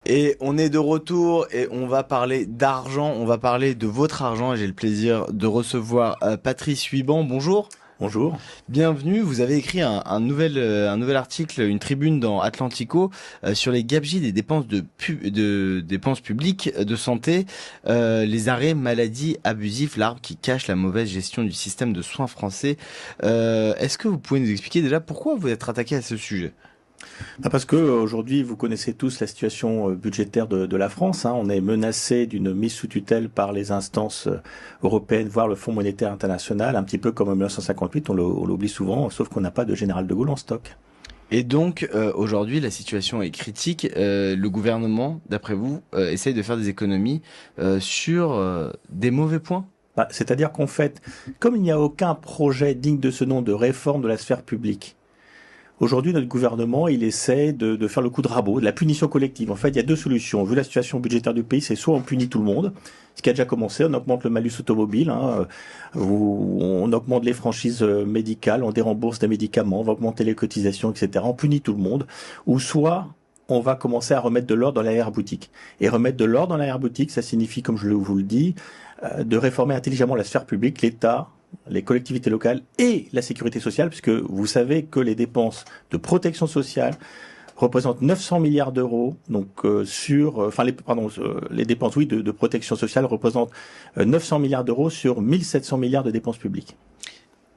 Et on est de retour et on va parler d'argent, on va parler de votre argent et j'ai le plaisir de recevoir Patrice Huiban. Bonjour. Bonjour. Bienvenue, vous avez écrit un nouvel article, une tribune dans Atlantico sur les gabegies des dépenses de dépenses publiques de santé, les arrêts maladie abusifs, l'arbre qui cache la mauvaise gestion du système de soins français. Est-ce que vous pouvez nous expliquer déjà pourquoi vous êtes attaqué à ce sujet? Parce que aujourd'hui, vous connaissez tous la situation budgétaire de la France. On est menacé d'une mise sous tutelle par les instances européennes, voire le Fonds monétaire international, un petit peu comme en 1958, on l'oublie souvent, sauf qu'on n'a pas de général de Gaulle en stock. Et donc aujourd'hui la situation est critique. Le gouvernement, d'après vous, essaye de faire des économies sur des mauvais points. C'est-à-dire qu'en fait, comme il n'y a aucun projet digne de ce nom de réforme de la sphère publique, aujourd'hui, notre gouvernement, il essaie de faire le coup de rabot, de la punition collective. En fait, il y a deux solutions. Vu la situation budgétaire du pays, c'est soit on punit tout le monde, ce qui a déjà commencé, on augmente le malus automobile, on augmente les franchises médicales, on dérembourse des médicaments, on va augmenter les cotisations, etc. On punit tout le monde. Ou soit on va commencer à remettre de l'ordre dans l'arrière-boutique. Et remettre de l'ordre dans l'arrière-boutique, ça signifie, comme je vous le dis, de réformer intelligemment la sphère publique, l'État, les collectivités locales et la sécurité sociale, puisque vous savez que les dépenses de protection sociale représentent 900 milliards d'euros, donc les dépenses de protection sociale représentent 900 milliards d'euros sur 1700 milliards de dépenses publiques.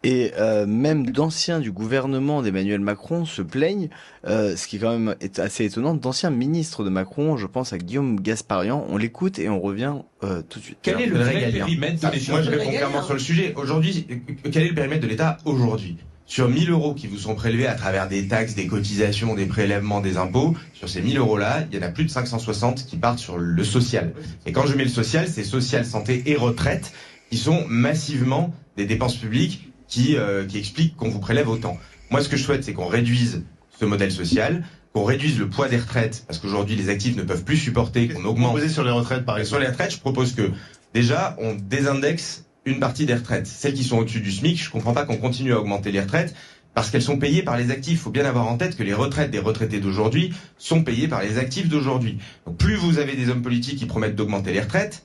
Et même d'anciens du gouvernement d'Emmanuel Macron se plaignent, ce qui quand même est assez étonnant, d'anciens ministres de Macron, je pense à Guillaume Gasparian, on l'écoute et on revient tout de suite. Quel est le vrai périmètre de l'État? Moi je réponds clairement sur le sujet. Aujourd'hui, quel est le périmètre de l'État aujourd'hui? Sur 1000 euros qui vous sont prélevés à travers des taxes, des cotisations, des prélèvements, des impôts, sur ces 1000 euros-là, il y en a plus de 560 qui partent sur le social. Et quand je mets le social, c'est social, santé et retraite, qui sont massivement des dépenses publiques qui expliquent qu'on vous prélève autant. Moi, ce que je souhaite, c'est qu'on réduise ce modèle social, qu'on réduise le poids des retraites, parce qu'aujourd'hui, les actifs ne peuvent plus supporter, qu'on augmente. Sur les retraites, par exemple. Sur les retraites, je propose que, déjà, on désindexe une partie des retraites. Celles qui sont au-dessus du SMIC, je comprends pas qu'on continue à augmenter les retraites, parce qu'elles sont payées par les actifs. Il faut bien avoir en tête que les retraites des retraités d'aujourd'hui sont payées par les actifs d'aujourd'hui. Donc, plus vous avez des hommes politiques qui promettent d'augmenter les retraites,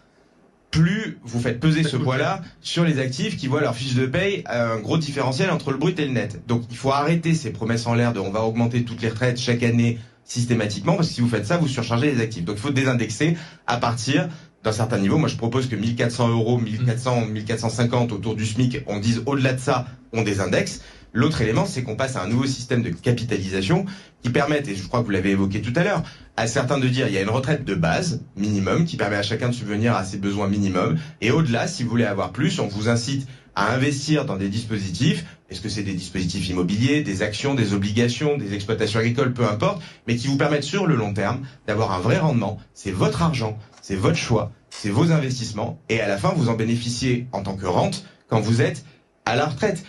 plus vous faites peser ce poids-là sur les actifs qui voient leur fiche de paye un gros différentiel entre le brut et le net. Donc il faut arrêter ces promesses en l'air de on va augmenter toutes les retraites chaque année systématiquement, parce que si vous faites ça, vous surchargez les actifs. Donc il faut désindexer à partir d'un certain niveau. Moi je propose que 1400 euros, 1400, 1450 autour du SMIC, on dise au-delà de ça, on désindexe. L'autre élément, c'est qu'on passe à un nouveau système de capitalisation qui permette, et je crois que vous l'avez évoqué tout à l'heure, à certains de dire il y a une retraite de base, minimum, qui permet à chacun de subvenir à ses besoins minimums. Et au-delà, si vous voulez avoir plus, on vous incite à investir dans des dispositifs. Est-ce que c'est des dispositifs immobiliers, des actions, des obligations, des exploitations agricoles, peu importe, mais qui vous permettent sur le long terme d'avoir un vrai rendement. C'est votre argent, c'est votre choix, c'est vos investissements. Et à la fin, vous en bénéficiez en tant que rente quand vous êtes à la retraite.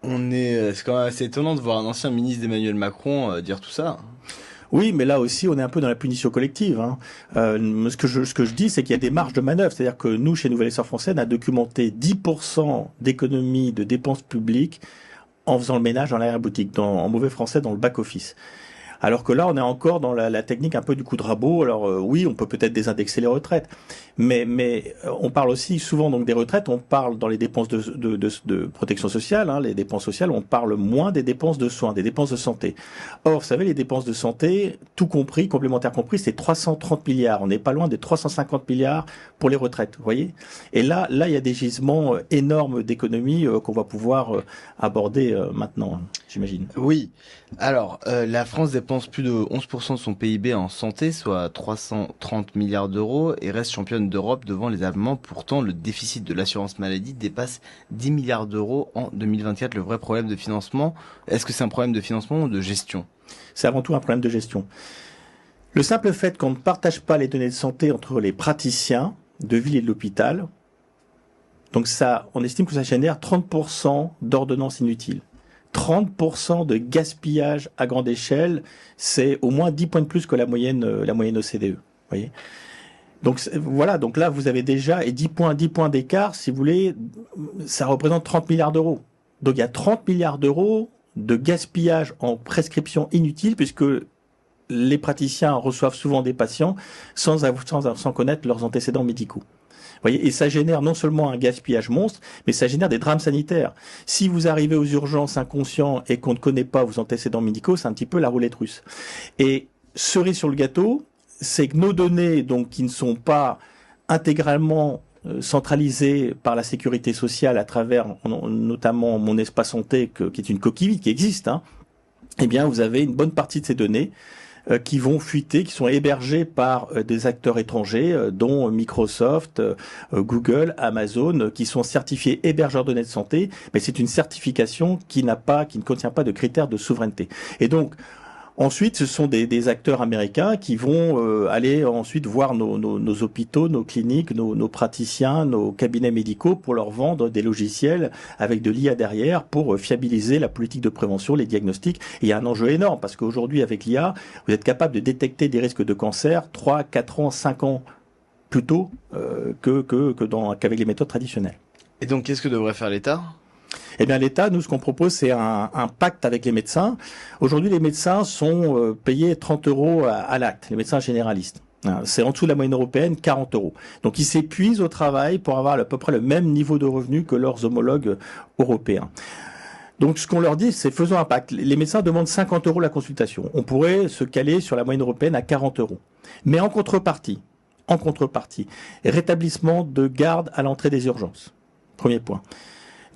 C'est quand même assez étonnant de voir un ancien ministre d'Emmanuel Macron dire tout ça. Oui, mais là aussi, on est un peu dans la punition collective. Ce que je dis, c'est qu'il y a des marges de manœuvre. C'est-à-dire que nous, chez Nouvelle Essor Française, on a documenté 10% d'économies de dépenses publiques en faisant le ménage dans l'arrière-boutique, en mauvais français, dans le back-office. Alors que là, on est encore dans la technique un peu du coup de rabot. Alors oui, on peut peut-être désindexer les retraites, mais on parle aussi souvent donc des retraites. On parle dans les dépenses de protection sociale, les dépenses sociales. On parle moins des dépenses de soins, des dépenses de santé. Or, vous savez, les dépenses de santé, tout compris, complémentaire compris, c'est 330 milliards. On n'est pas loin des 350 milliards pour les retraites. Vous voyez. Et là, il y a des gisements énormes d'économies qu'on va pouvoir aborder maintenant, j'imagine. Oui. Alors, la France dépense plus de 11% de son PIB en santé, soit 330 milliards d'euros, et reste championne d'Europe devant les Allemands. Pourtant, le déficit de l'assurance maladie dépasse 10 milliards d'euros en 2024. Le vrai problème de financement, est-ce que c'est un problème de financement ou de gestion? C'est avant tout un problème de gestion. Le simple fait qu'on ne partage pas les données de santé entre les praticiens de ville et de l'hôpital, donc ça, on estime que ça génère 30% d'ordonnances inutiles. 30% de gaspillage à grande échelle, c'est au moins 10 points de plus que la moyenne OCDE. Voyez. Donc voilà, donc là vous avez déjà, et 10 points d'écart, si vous voulez, ça représente 30 milliards d'euros. Donc il y a 30 milliards d'euros de gaspillage en prescription inutile, puisque les praticiens reçoivent souvent des patients sans connaître leurs antécédents médicaux. Vous voyez, et ça génère non seulement un gaspillage monstre, mais ça génère des drames sanitaires. Si vous arrivez aux urgences inconscient et qu'on ne connaît pas vos antécédents médicaux, c'est un petit peu la roulette russe. Et cerise sur le gâteau, c'est que nos données, donc, qui ne sont pas intégralement centralisées par la sécurité sociale à travers notamment Mon Espace Santé, qui est une coquille vide qui existe, hein, eh bien, vous avez une bonne partie de ces données qui vont fuiter, qui sont hébergés par des acteurs étrangers, dont Microsoft, Google, Amazon, qui sont certifiés hébergeurs de données de santé, mais c'est une certification qui ne contient pas de critères de souveraineté. Et donc, ensuite, ce sont des acteurs américains qui vont aller ensuite voir nos hôpitaux, nos cliniques, nos praticiens, nos cabinets médicaux pour leur vendre des logiciels avec de l'IA derrière pour fiabiliser la politique de prévention, les diagnostics. Et il y a un enjeu énorme parce qu'aujourd'hui, avec l'IA, vous êtes capable de détecter des risques de cancer 3, 4 ans, 5 ans plus tôt qu'avec les méthodes traditionnelles. Et donc, qu'est-ce que devrait faire l'État ? Eh bien, l'État, nous, ce qu'on propose, c'est un pacte avec les médecins. Aujourd'hui, les médecins sont payés 30 € à l'acte, les médecins généralistes. C'est en dessous de la moyenne européenne, 40 €. Donc, ils s'épuisent au travail pour avoir à peu près le même niveau de revenus que leurs homologues européens. Donc, ce qu'on leur dit, c'est faisons un pacte. Les médecins demandent 50 € la consultation. On pourrait se caler sur la moyenne européenne à 40 €. Mais en contrepartie, rétablissement de garde à l'entrée des urgences. Premier point.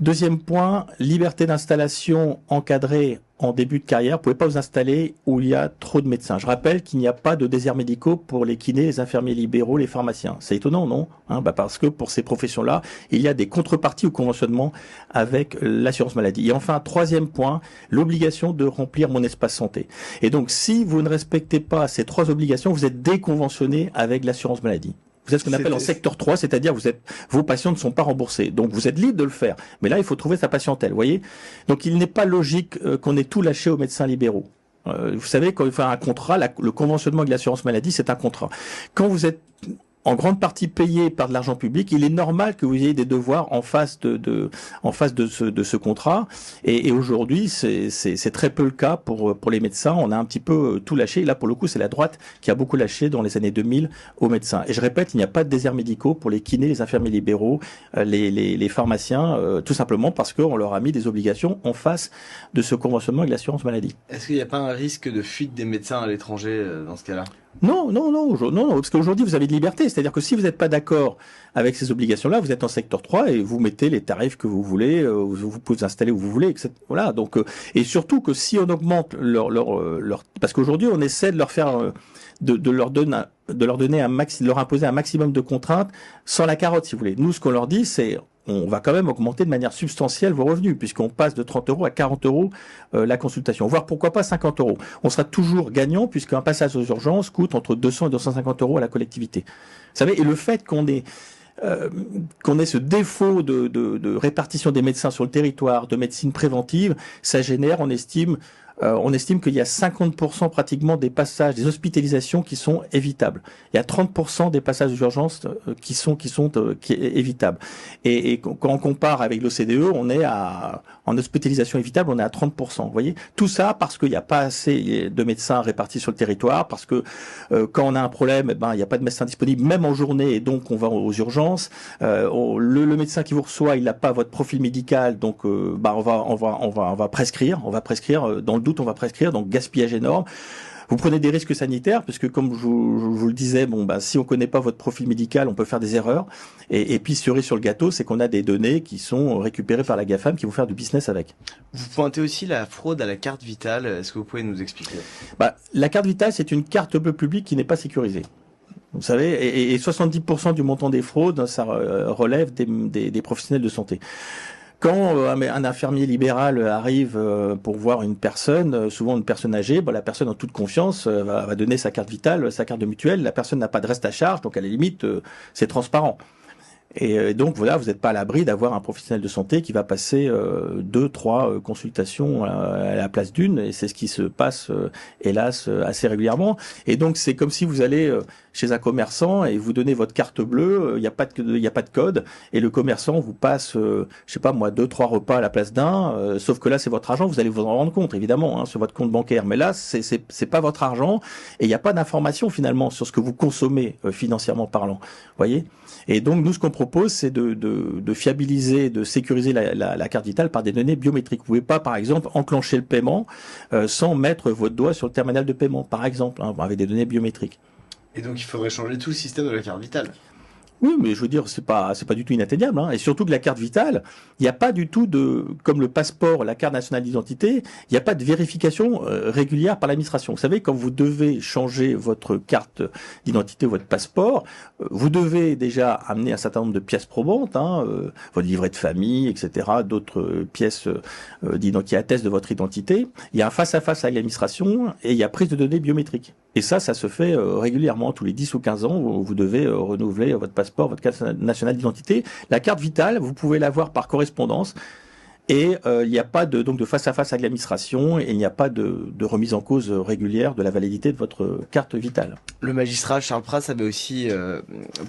Deuxième point, liberté d'installation encadrée en début de carrière. Vous ne pouvez pas vous installer où il y a trop de médecins. Je rappelle qu'il n'y a pas de déserts médicaux pour les kinés, les infirmiers libéraux, les pharmaciens. C'est étonnant, non ? Parce que pour ces professions-là, il y a des contreparties au conventionnement avec l'assurance maladie. Et enfin, troisième point, l'obligation de remplir Mon Espace Santé. Et donc, si vous ne respectez pas ces 3 obligations, vous êtes déconventionné avec l'assurance maladie. Vous êtes ce qu'on appelle en secteur 3, c'est-à-dire vos patients ne sont pas remboursés. Donc vous êtes libre de le faire. Mais là, il faut trouver sa patientèle, vous voyez. Donc il n'est pas logique qu'on ait tout lâché aux médecins libéraux. Vous savez, quand il fait un contrat, le conventionnement avec l'assurance maladie, c'est un contrat. Quand vous êtes en grande partie payé par de l'argent public, il est normal que vous ayez des devoirs en face de ce contrat. Et aujourd'hui, c'est très peu le cas pour les médecins. On a un petit peu tout lâché. Et là, pour le coup, c'est la droite qui a beaucoup lâché dans les années 2000 aux médecins. Et je répète, il n'y a pas de déserts médicaux pour les kinés, les infirmiers libéraux, les pharmaciens, tout simplement parce qu'on leur a mis des obligations en face de ce conventionnement avec l'assurance maladie. Est-ce qu'il n'y a pas un risque de fuite des médecins à l'étranger dans ce cas-là ? Non, parce qu'aujourd'hui, vous avez de liberté. C'est-à-dire que si vous n'êtes pas d'accord avec ces obligations-là, vous êtes en secteur 3 et vous mettez les tarifs que vous voulez, vous pouvez vous installer où vous voulez, etc. Voilà. Donc, et surtout que si on augmente parce qu'aujourd'hui, on essaie de leur faire, de leur donner de leur imposer un maximum de contraintes sans la carotte, si vous voulez. Nous, ce qu'on leur dit, c'est on va quand même augmenter de manière substantielle vos revenus, puisqu'on passe de 30 € à 40 € la consultation, voire pourquoi pas 50 €. On sera toujours gagnant, puisqu'un passage aux urgences coûte entre 200 et 250 € à la collectivité. Vous savez, et le fait qu'on ait ce défaut de répartition des médecins sur le territoire, de médecine préventive, ça génère, on estime qu'il y a 50% pratiquement des passages, des hospitalisations qui sont évitables. Il y a 30% des passages d'urgence qui sont évitables. Et quand on compare avec l'OCDE, on est en hospitalisation évitable, on est à 30%. Vous voyez, tout ça parce qu'il n'y a pas assez de médecins répartis sur le territoire, parce que quand on a un problème, il n'y a pas de médecin disponible, même en journée, et donc on va aux urgences. Le médecin qui vous reçoit, il n'a pas votre profil médical, donc on va prescrire dans le doute, on va prescrire, donc gaspillage énorme. Vous prenez des risques sanitaires, parce que comme je vous le disais, si on connaît pas votre profil médical, on peut faire des erreurs. Et puis, cerise sur le gâteau, c'est qu'on a des données qui sont récupérées par la GAFAM, qui vont faire du business avec. Vous pointez aussi la fraude à la carte vitale. Est-ce que vous pouvez nous expliquer ? La carte vitale, c'est une carte bleue publique qui n'est pas sécurisée. Vous savez, et 70% du montant des fraudes, ça relève des professionnels de santé. Quand un infirmier libéral arrive pour voir une personne, souvent une personne âgée, la personne en toute confiance va donner sa carte vitale, sa carte de mutuelle. La personne n'a pas de reste à charge, donc à la limite, c'est transparent. Et donc voilà, vous n'êtes pas à l'abri d'avoir un professionnel de santé qui va passer 2-3 consultations à la place d'une, et c'est ce qui se passe hélas assez régulièrement. Et donc c'est comme si vous allez chez un commerçant et vous donnez votre carte bleue, il n'y a pas de code, et le commerçant vous passe, je sais pas moi, 2-3 repas à la place d'un, sauf que là c'est votre argent, vous allez vous en rendre compte évidemment sur votre compte bancaire, mais là c'est pas votre argent, et il n'y a pas d'information finalement sur ce que vous consommez financièrement parlant, voyez. Et donc nous ce qu'on propose c'est de fiabiliser, de sécuriser la carte vitale par des données biométriques. Vous pouvez pas par exemple enclencher le paiement sans mettre votre doigt sur le terminal de paiement par exemple, avec des données biométriques. Et donc il faudrait changer tout le système de la carte vitale. Oui, mais je veux dire, c'est pas du tout inatteignable, Et surtout que la carte vitale, il n'y a pas du tout comme le passeport, la carte nationale d'identité, il n'y a pas de vérification régulière par l'administration. Vous savez, quand vous devez changer votre carte d'identité ou votre passeport, vous devez déjà amener un certain nombre de pièces probantes, votre livret de famille, etc., d'autres pièces qui attestent de votre identité. Il y a un face-à-face avec l'administration et il y a prise de données biométriques. Et ça se fait régulièrement, tous les 10 ou 15 ans, vous devez renouveler votre passeport, votre carte nationale d'identité. La carte vitale, vous pouvez l'avoir par correspondance. Et il n'y a pas de face-à-face avec l'administration, et il n'y a pas de remise en cause régulière de la validité de votre carte vitale. Le magistrat Charles Prats avait aussi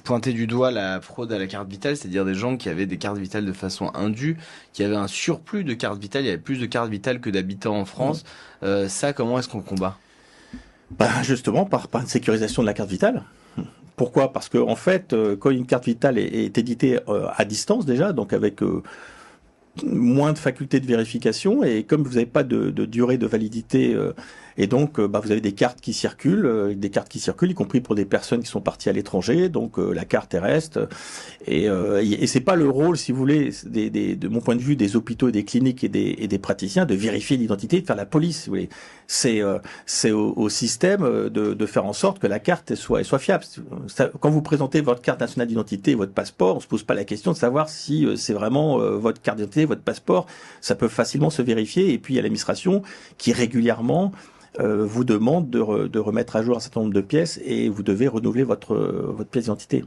pointé du doigt la fraude à la carte vitale, c'est-à-dire des gens qui avaient des cartes vitales de façon indue, qui avaient un surplus de cartes vitales, il y avait plus de cartes vitales que d'habitants en France. Ça, comment est-ce qu'on combat ? Justement, par une sécurisation de la carte vitale. Pourquoi ? Parce que en fait, quand une carte vitale est éditée à distance déjà, donc avec moins de facultés de vérification, et comme vous n'avez pas de durée de validité, et donc vous avez des cartes qui circulent, y compris pour des personnes qui sont parties à l'étranger, donc la carte reste, et c'est pas le rôle, si vous voulez, de mon point de vue, des hôpitaux et des cliniques et des praticiens de vérifier l'identité, de faire la police, si vous voulez. C'est au système de faire en sorte que la carte soit fiable. Quand vous présentez votre carte nationale d'identité et votre passeport, on se pose pas la question de savoir si c'est vraiment votre carte d'identité, votre passeport. Ça peut facilement se vérifier. Et puis il y a l'administration qui régulièrement vous demande de remettre à jour un certain nombre de pièces, et vous devez renouveler votre pièce d'identité.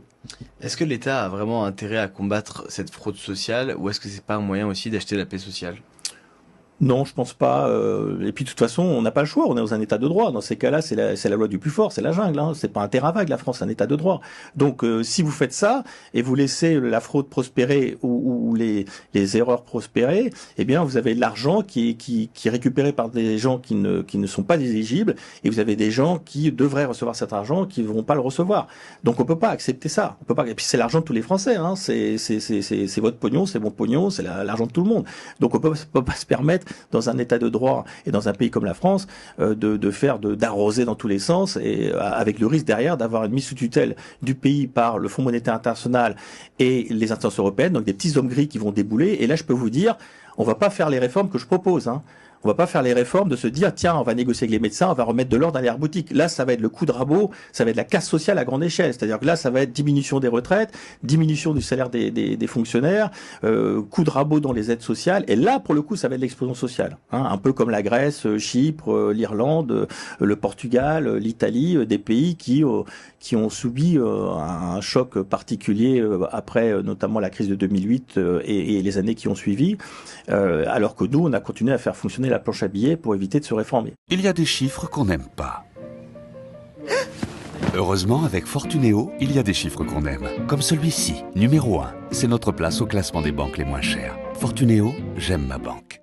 Est-ce que l'État a vraiment intérêt à combattre cette fraude sociale, ou est-ce que c'est pas un moyen aussi d'acheter la paix sociale ? Non, je pense pas. Et puis de toute façon, on n'a pas le choix. On est dans un état de droit. Dans ces cas-là, c'est la loi du plus fort, c'est la jungle. C'est pas un terrain vague. La France, c'est un état de droit. Donc, si vous faites ça et vous laissez la fraude prospérer ou les erreurs prospérer, eh bien, vous avez de l'argent qui est récupéré par des gens qui ne sont pas éligibles, et vous avez des gens qui devraient recevoir cet argent qui ne vont pas le recevoir. Donc, on peut pas accepter ça. On peut pas. Et puis, c'est l'argent de tous les Français. C'est votre pognon, c'est mon pognon, c'est l'argent de tout le monde. Donc, on peut pas se permettre, dans un état de droit et dans un pays comme la France, d'arroser dans tous les sens, et avec le risque derrière d'avoir une mise sous tutelle du pays par le Fonds monétaire international et les instances européennes, donc des petits hommes gris qui vont débouler. Et là, je peux vous dire, on va pas faire les réformes que je propose, On va pas faire les réformes de se dire, tiens, on va négocier avec les médecins, on va remettre de l'ordre dans les boutique. Là, ça va être le coup de rabot, ça va être la casse sociale à grande échelle. C'est-à-dire que là, ça va être diminution des retraites, diminution du salaire des fonctionnaires, coup de rabot dans les aides sociales. Et là, pour le coup, ça va être l'explosion sociale. Un peu comme la Grèce, Chypre, l'Irlande, le Portugal, l'Italie, des pays qui ont subi un choc particulier après notamment la crise de 2008 et les années qui ont suivi, alors que nous, on a continué à faire fonctionner la planche à billets pour éviter de se réformer. Il y a des chiffres qu'on n'aime pas. Heureusement, avec Fortunéo, il y a des chiffres qu'on aime. Comme celui-ci, numéro 1. C'est notre place au classement des banques les moins chères. Fortunéo, j'aime ma banque.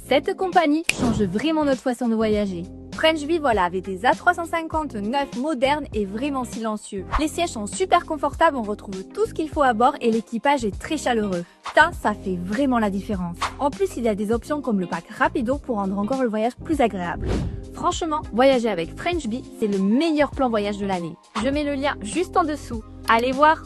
Cette compagnie change vraiment notre façon de voyager. French Bee voilà avec des A350 neufs, modernes et vraiment silencieux. Les sièges sont super confortables, on retrouve tout ce qu'il faut à bord et l'équipage est très chaleureux. Ça fait vraiment la différence. En plus, il y a des options comme le pack Rapido pour rendre encore le voyage plus agréable. Franchement, voyager avec French Bee, c'est le meilleur plan voyage de l'année. Je mets le lien juste en dessous. Allez voir!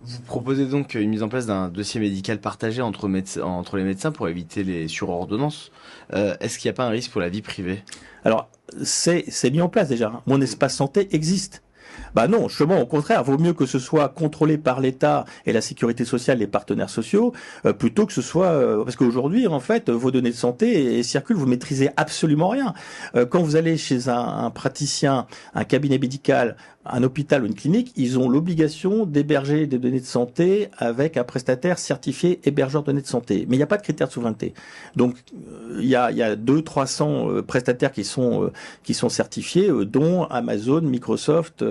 Vous proposez donc une mise en place d'un dossier médical partagé entre les médecins pour éviter les surordonnances. Est-ce qu'il n'y a pas un risque pour la vie privée ? Alors, c'est mis en place déjà. Mon espace santé existe. Bah non, justement, au contraire, vaut mieux que ce soit contrôlé par l'État et la sécurité sociale, les partenaires sociaux, plutôt que ce soit... parce qu'aujourd'hui, en fait, vos données de santé circulent, vous maîtrisez absolument rien. Quand vous allez chez un praticien, un cabinet médical, un hôpital ou une clinique, ils ont l'obligation d'héberger des données de santé avec un prestataire certifié hébergeur de données de santé. Mais il n'y a pas de critère de souveraineté. Donc, il y a 200-300 prestataires qui sont certifiés, dont Amazon, Microsoft,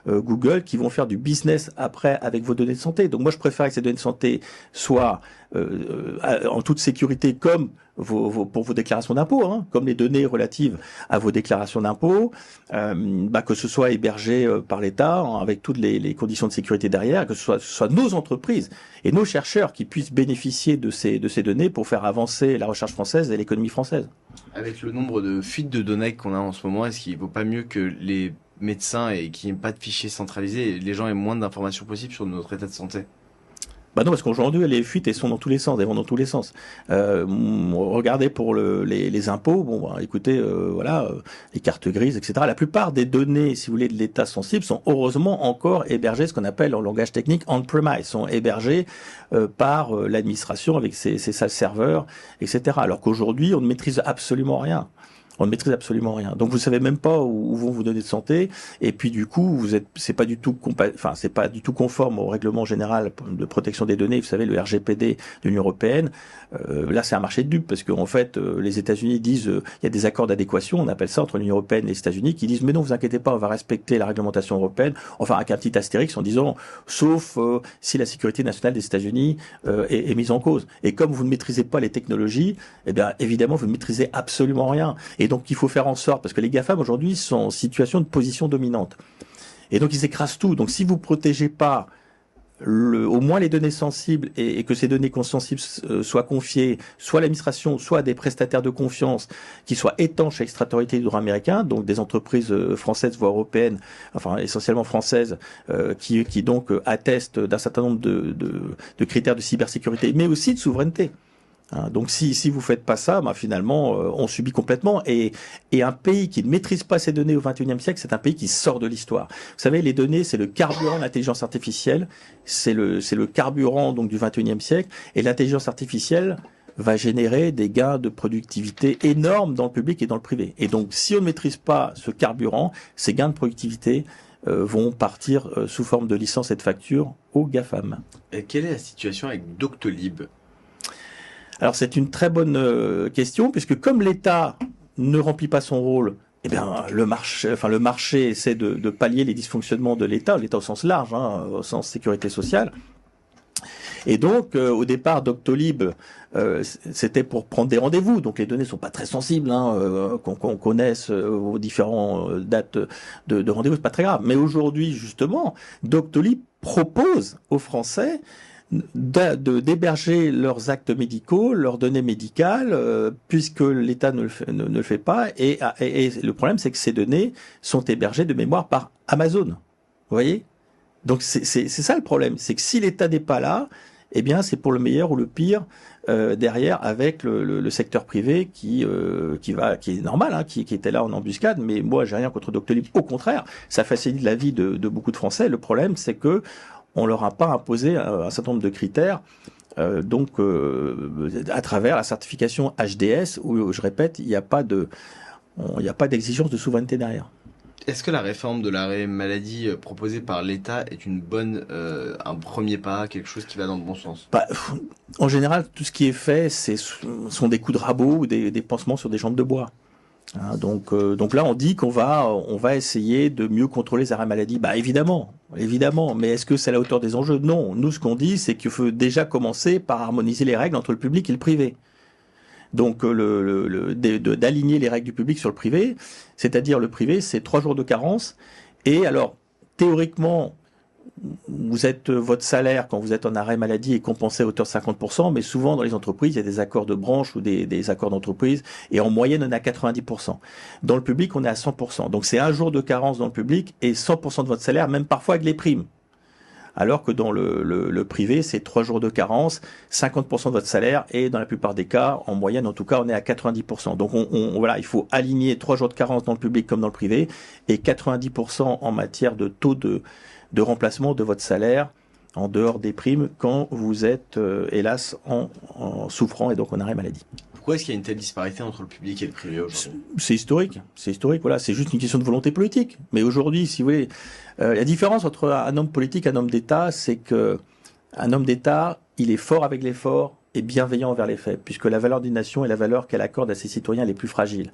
Google, qui vont faire du business après avec vos données de santé. Donc moi, je préfère que ces données de santé soient en toute sécurité comme pour vos déclarations d'impôts, hein, comme les données relatives à vos déclarations d'impôts, que ce soit hébergé par l'État avec toutes les conditions de sécurité derrière, que ce soit nos entreprises et nos chercheurs qui puissent bénéficier de ces données pour faire avancer la recherche française et l'économie française. Avec le nombre de fuites de données qu'on a en ce moment, est-ce qu'il ne vaut pas mieux que les médecins et qu'il n'y ait pas de fichiers centralisés, les gens aient moins d'informations possibles sur notre état de santé? Bah non, parce qu'aujourd'hui, les fuites, elles sont dans tous les sens, elles vont dans tous les sens. Regardez pour les impôts, écoutez, les cartes grises, etc. La plupart des données, si vous voulez, de l'État sensible sont heureusement encore hébergées, ce qu'on appelle en langage technique on-premise, sont hébergées par l'administration avec ses salles serveurs, etc. Alors qu'aujourd'hui, on ne maîtrise absolument rien. On ne maîtrise absolument rien. Donc vous savez même pas où vont vos données de santé, et puis du coup c'est pas du tout conforme au règlement général de protection des données. Vous savez, le RGPD de l'Union européenne. Là c'est un marché de dupes, parce qu'en fait les États-Unis disent il y a des accords d'adéquation, on appelle ça, entre l'Union européenne et les États-Unis, qui disent mais non, vous inquiétez pas, on va respecter la réglementation européenne. Enfin avec un petit astérix en disant sauf si la sécurité nationale des États-Unis est mise en cause. Et comme vous ne maîtrisez pas les technologies, eh bien évidemment vous ne maîtrisez absolument rien. Et donc il faut faire en sorte, parce que les GAFAM aujourd'hui sont en situation de position dominante. Et donc ils écrasent tout. Donc si vous protégez pas au moins les données sensibles et que ces données sensibles soient confiées soit à l'administration, soit à des prestataires de confiance qui soient étanches à l'extraterritorialité du droit américain, donc des entreprises françaises voire européennes, enfin essentiellement françaises, qui donc attestent d'un certain nombre de critères de cybersécurité, mais aussi de souveraineté. Donc si vous faites pas ça, finalement on subit complètement, et un pays qui ne maîtrise pas ces données au XXIe siècle, c'est un pays qui sort de l'histoire. Vous savez, les données, c'est le carburant de l'intelligence artificielle, c'est le carburant donc du XXIe siècle, et l'intelligence artificielle va générer des gains de productivité énormes dans le public et dans le privé. Et donc si on ne maîtrise pas ce carburant, ces gains de productivité vont partir sous forme de licences et de factures aux GAFAM. Et quelle est la situation avec Doctolib ? Alors c'est une très bonne question, puisque comme l'État ne remplit pas son rôle, eh bien le marché essaie de pallier les dysfonctionnements de l'État au sens large, au sens sécurité sociale. Et donc au départ Doctolib, c'était pour prendre des rendez-vous, donc les données sont pas très sensibles, qu'on connaisse aux différentes dates de rendez-vous, c'est pas très grave. Mais aujourd'hui justement, Doctolib propose aux Français d'héberger leurs actes médicaux, leurs données médicales, puisque l'État ne le fait pas. Et le problème, c'est que ces données sont hébergées de mémoire par Amazon. Vous voyez ? Donc c'est ça le problème, c'est que si l'État n'est pas là, eh bien c'est pour le meilleur ou le pire derrière, avec le secteur privé qui est normal, qui était là en embuscade. Mais moi, j'ai rien contre Doctolib. Au contraire, ça facilite la vie de beaucoup de Français. Le problème, c'est que on leur a pas imposé un certain nombre de critères, à travers la certification HDS, où je répète, il n'y a pas d'exigence de souveraineté derrière. Est-ce que la réforme de l'arrêt maladie proposée par l'État est un premier pas, quelque chose qui va dans le bon sens ? En général, tout ce qui est fait, sont des coups de rabot ou des pansements sur des jambes de bois. Donc là, on dit qu'on va essayer de mieux contrôler les arrêts maladie. Évidemment. Mais est-ce que c'est à la hauteur des enjeux ? Non. Nous, ce qu'on dit, c'est qu'il faut déjà commencer par harmoniser les règles entre le public et le privé. Donc d'aligner les règles du public sur le privé, c'est-à-dire le privé, c'est 3 jours de carence. Et alors, théoriquement, votre salaire, quand vous êtes en arrêt maladie, est compensé à hauteur de 50%, mais souvent dans les entreprises, il y a des accords de branche ou des accords d'entreprise, et en moyenne, on est à 90%. Dans le public, on est à 100%. Donc c'est 1 jour de carence dans le public et 100% de votre salaire, même parfois avec les primes. alors que dans le privé, c'est 3 jours de carence, 50% de votre salaire, et dans la plupart des cas, en moyenne en tout cas, on est à 90%. Donc voilà, il faut aligner 3 jours de carence dans le public comme dans le privé, et 90% en matière de taux de remplacement de votre salaire en dehors des primes quand vous êtes, hélas, en souffrant et donc en arrêt maladie. Pourquoi est-ce qu'il y a une telle disparité entre le public et le privé aujourd'hui? C'est historique, voilà, c'est juste une question de volonté politique. Mais aujourd'hui, si vous voulez, la différence entre un homme politique et un homme d'État, c'est que un homme d'État, il est fort avec les forts et bienveillant envers les faibles, puisque la valeur d'une nation est la valeur qu'elle accorde à ses citoyens les plus fragiles.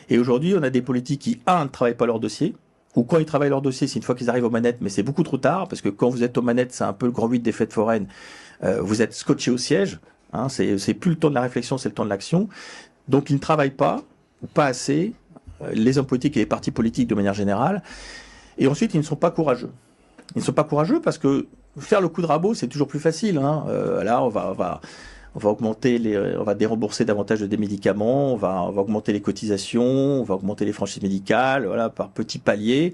Et aujourd'hui, on a des politiques qui, ne travaillent pas leur dossier, ou quand ils travaillent leur dossier, c'est une fois qu'ils arrivent aux manettes, mais c'est beaucoup trop tard, parce que quand vous êtes aux manettes, c'est un peu le grand 8 des fêtes foraines, vous êtes scotché au siège, hein, c'est plus le temps de la réflexion, c'est le temps de l'action. Donc ils ne travaillent pas, ou pas assez, les hommes politiques et les partis politiques de manière générale, et ensuite ils ne sont pas courageux. Ils ne sont pas courageux parce que faire le coup de rabot, c'est toujours plus facile. Hein. Là, on va augmenter on va dérembourser davantage des médicaments, on va augmenter les cotisations, on va augmenter les franchises médicales, voilà, par petits paliers,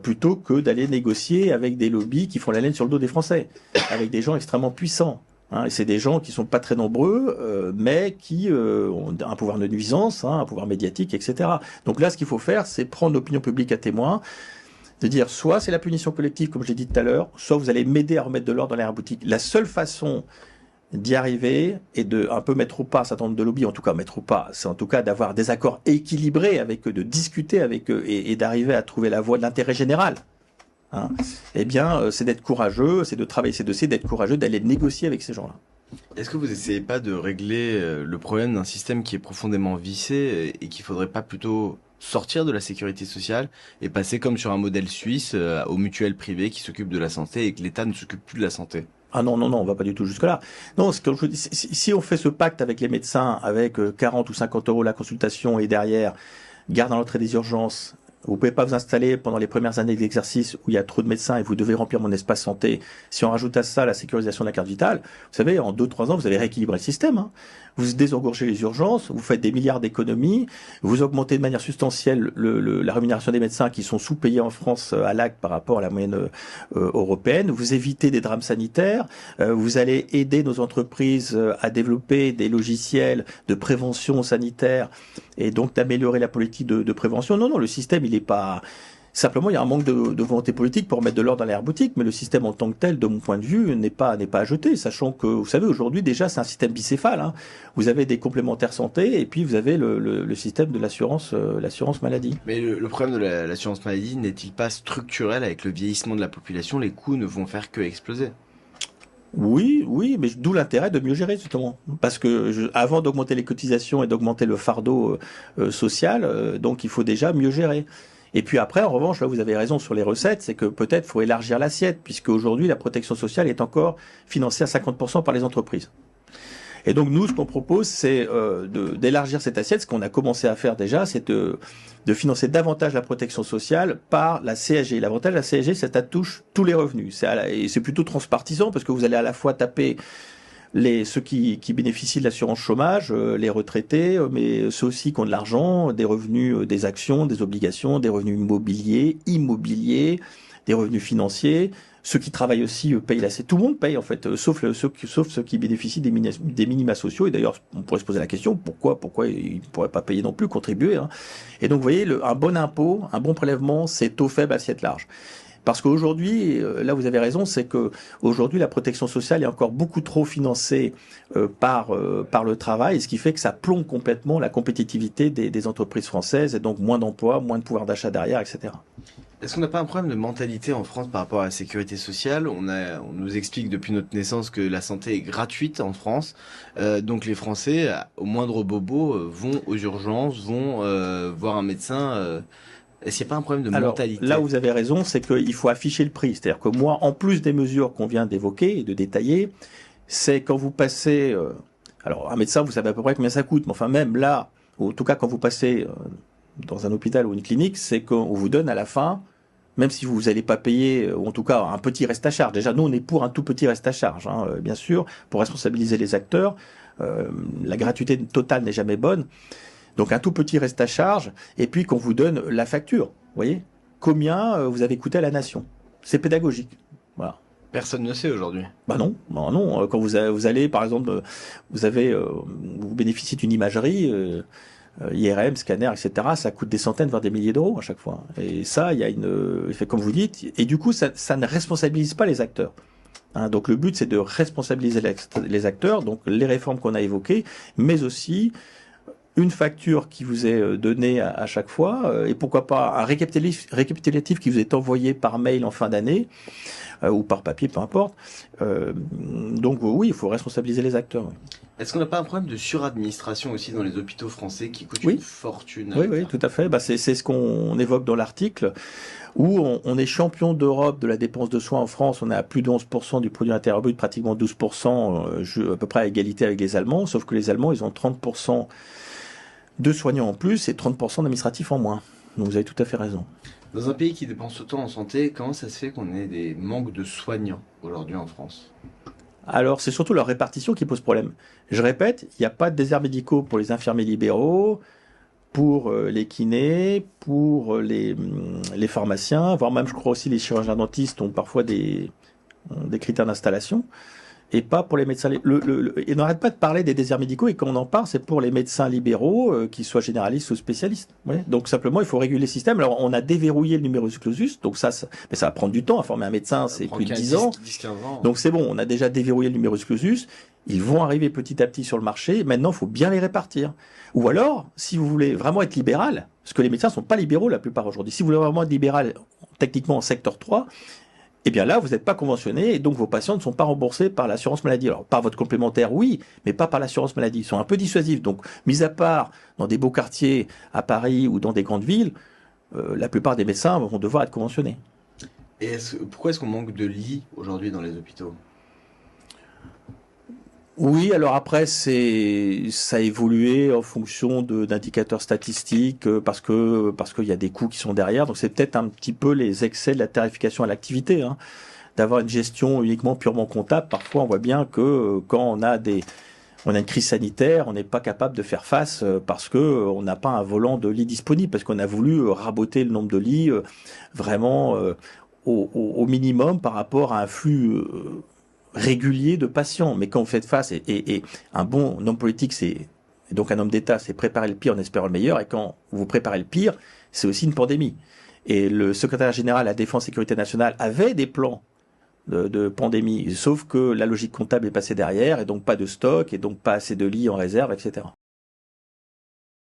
plutôt que d'aller négocier avec des lobbies qui font la laine sur le dos des Français, avec des gens extrêmement puissants. Hein, et c'est des gens qui sont pas très nombreux, mais qui ont un pouvoir de nuisance, hein, un pouvoir médiatique, etc. Donc là, ce qu'il faut faire, c'est prendre l'opinion publique à témoin, de dire soit c'est la punition collective, comme je l'ai dit tout à l'heure, soit vous allez m'aider à remettre de l'ordre dans l'arrière-boutique. La seule façon d'y arriver et de un peu mettre au pas un certain nombre de lobbies, en tout cas mettre au pas, c'est en tout cas d'avoir des accords équilibrés avec eux, de discuter avec eux et d'arriver à trouver la voie de l'intérêt général. Hein. Eh bien, c'est d'être courageux, c'est de travailler ces dossiers, d'être courageux, d'aller négocier avec ces gens-là. Est-ce que vous essayez pas de régler le problème d'un système qui est profondément vicié et qu'il faudrait pas plutôt sortir de la sécurité sociale et passer comme sur un modèle suisse aux mutuelles privées qui s'occupent de la santé et que l'État ne s'occupe plus de la santé? Ah non, on va pas du tout jusque-là. Non, si on fait ce pacte avec les médecins, avec 40 ou 50 euros la consultation et derrière, garde à l'entrée des urgences, vous pouvez pas vous installer pendant les premières années d'exercice où il y a trop de médecins et vous devez remplir mon espace santé. Si on rajoute à ça la sécurisation de la carte vitale, vous savez, en 2-3 ans, vous avez rééquilibré le système. Hein. Vous désengorgez les urgences, vous faites des milliards d'économies, vous augmentez de manière substantielle la rémunération des médecins qui sont sous-payés en France à l'acte par rapport à la moyenne européenne, vous évitez des drames sanitaires, vous allez aider nos entreprises à développer des logiciels de prévention sanitaire et donc d'améliorer la politique de prévention. Non, le système, il est pas... Simplement, il y a un manque de volonté politique pour mettre de l'ordre dans l'arrière-boutique, mais le système en tant que tel, de mon point de vue, n'est pas à jeter, sachant que, vous savez, aujourd'hui, déjà, c'est un système bicéphale. Hein. Vous avez des complémentaires santé, et puis vous avez le système de l'assurance maladie. Mais le problème de l'assurance maladie n'est-il pas structurel avec le vieillissement de la population? Les coûts ne vont faire que exploser. Oui, mais d'où l'intérêt de mieux gérer, justement. Parce que avant d'augmenter les cotisations et d'augmenter le fardeau social, donc il faut déjà mieux gérer. Et puis après, en revanche, là vous avez raison sur les recettes, c'est que peut-être faut élargir l'assiette, puisque aujourd'hui la protection sociale est encore financée à 50% par les entreprises. Et donc nous, ce qu'on propose, c'est d'élargir cette assiette. Ce qu'on a commencé à faire déjà, c'est de financer davantage la protection sociale par la CSG. L'avantage de la CSG, c'est que ça touche tous les revenus. Et c'est plutôt transpartisan, parce que vous allez à la fois taper ceux qui bénéficient de l'assurance chômage, les retraités, mais ceux aussi qui ont de l'argent, des revenus, des actions, des obligations, des revenus immobiliers, des revenus financiers. Ceux qui travaillent aussi payent tout le monde paye en fait, sauf ceux qui bénéficient des minima sociaux. Et d'ailleurs, on pourrait se poser la question pourquoi ils ne pourraient pas payer non plus, contribuer. Hein. Et donc, vous voyez, un bon impôt, un bon prélèvement, c'est taux faible, assiette large. Parce qu'aujourd'hui, là vous avez raison, c'est que aujourd'hui la protection sociale est encore beaucoup trop financée par le travail, ce qui fait que ça plombe complètement la compétitivité des entreprises françaises et donc moins d'emplois, moins de pouvoir d'achat derrière, etc. Est-ce qu'on n'a pas un problème de mentalité en France par rapport à la sécurité sociale? On nous explique depuis notre naissance que la santé est gratuite en France, donc les Français, au moindre bobo, vont aux urgences, vont voir un médecin. Est-ce qu'il n'y a pas un problème de mentalité? Là où vous avez raison, c'est qu'il faut afficher le prix. C'est-à-dire que moi, en plus des mesures qu'on vient d'évoquer et de détailler, c'est quand vous passez... alors, un médecin, vous savez à peu près combien ça coûte, mais enfin, même là, ou en tout cas, quand vous passez dans un hôpital ou une clinique, c'est qu'on vous donne à la fin, même si vous n'allez pas payer, ou en tout cas, un petit reste à charge. Déjà, nous, on est pour un tout petit reste à charge, hein, bien sûr, pour responsabiliser les acteurs. La gratuité totale n'est jamais bonne. Donc un tout petit reste à charge, et puis qu'on vous donne la facture, vous voyez, combien vous avez coûté à la nation. C'est pédagogique, voilà. Personne ne sait aujourd'hui. Bah non, bah non. Quand vous allez, par exemple, vous bénéficiez d'une imagerie, IRM, scanner, etc. Ça coûte des centaines, voire des milliers d'euros à chaque fois. Et ça, il y a comme vous dites, et du coup, ça ne responsabilise pas les acteurs. Hein, donc le but, c'est de responsabiliser les acteurs, donc les réformes qu'on a évoquées, mais aussi une facture qui vous est donnée à chaque fois, et pourquoi pas un récapitulatif qui vous est envoyé par mail en fin d'année, ou par papier, peu importe. Donc oui, il faut responsabiliser les acteurs. Oui. Est-ce qu'on n'a pas un problème de suradministration aussi dans les hôpitaux français qui coûte Oui. une fortune? Oui, tout à fait. Bah, c'est ce qu'on évoque dans l'article, où on est champion d'Europe de la dépense de soins en France. On est à plus de 11% du produit intérieur brut, pratiquement 12%, à peu près à égalité avec les Allemands, sauf que les Allemands, ils ont 30% de soignants en plus et 30% d'administratifs en moins. Donc vous avez tout à fait raison. Dans un pays qui dépense autant en santé, comment ça se fait qu'on ait des manques de soignants aujourd'hui en France? Alors, c'est surtout leur répartition qui pose problème. Je répète, il n'y a pas de déserts médicaux pour les infirmiers libéraux, pour les kinés, pour les pharmaciens, voire même, je crois aussi, les chirurgiens dentistes ont parfois des critères d'installation, et pas pour les médecins. Et n'arrête pas de parler des déserts médicaux, et quand on en parle, c'est pour les médecins libéraux, qu'ils soient généralistes ou spécialistes. Ouais. Donc simplement, il faut réguler le système. Alors, on a déverrouillé le numerus clausus, donc mais ça va prendre du temps à former un médecin, c'est plus de 10 ans. 10-15 ans. Donc c'est bon, on a déjà déverrouillé le numerus clausus. Ils vont arriver petit à petit sur le marché. Maintenant, il faut bien les répartir. Ou alors, si vous voulez vraiment être libéral, parce que les médecins ne sont pas libéraux la plupart aujourd'hui, si vous voulez vraiment être libéral, techniquement en secteur 3, eh bien là, vous n'êtes pas conventionné et donc vos patients ne sont pas remboursés par l'assurance maladie. Alors, par votre complémentaire, oui, mais pas par l'assurance maladie. Ils sont un peu dissuasifs. Donc, mis à part dans des beaux quartiers à Paris ou dans des grandes villes, la plupart des médecins vont devoir être conventionnés. Et pourquoi est-ce qu'on manque de lits aujourd'hui dans les hôpitaux? Oui, alors après, ça a évolué en fonction d'indicateurs statistiques, parce qu'il y a des coûts qui sont derrière. Donc c'est peut-être un petit peu les excès de la tarification à l'activité, hein. D'avoir une gestion uniquement purement comptable. Parfois, on voit bien que quand on a une crise sanitaire, on n'est pas capable de faire face parce que on n'a pas un volant de lits disponible, parce qu'on a voulu raboter le nombre de lits vraiment au minimum par rapport à un flux régulier de patients. Mais quand vous faites face, et un bon homme politique, et donc un homme d'État, c'est préparer le pire en espérant le meilleur, et quand vous préparez le pire, c'est aussi une pandémie. Et le secrétaire général à la Défense et Sécurité nationale avait des plans de pandémie, sauf que la logique comptable est passée derrière, et donc pas de stock, et donc pas assez de lits en réserve, etc.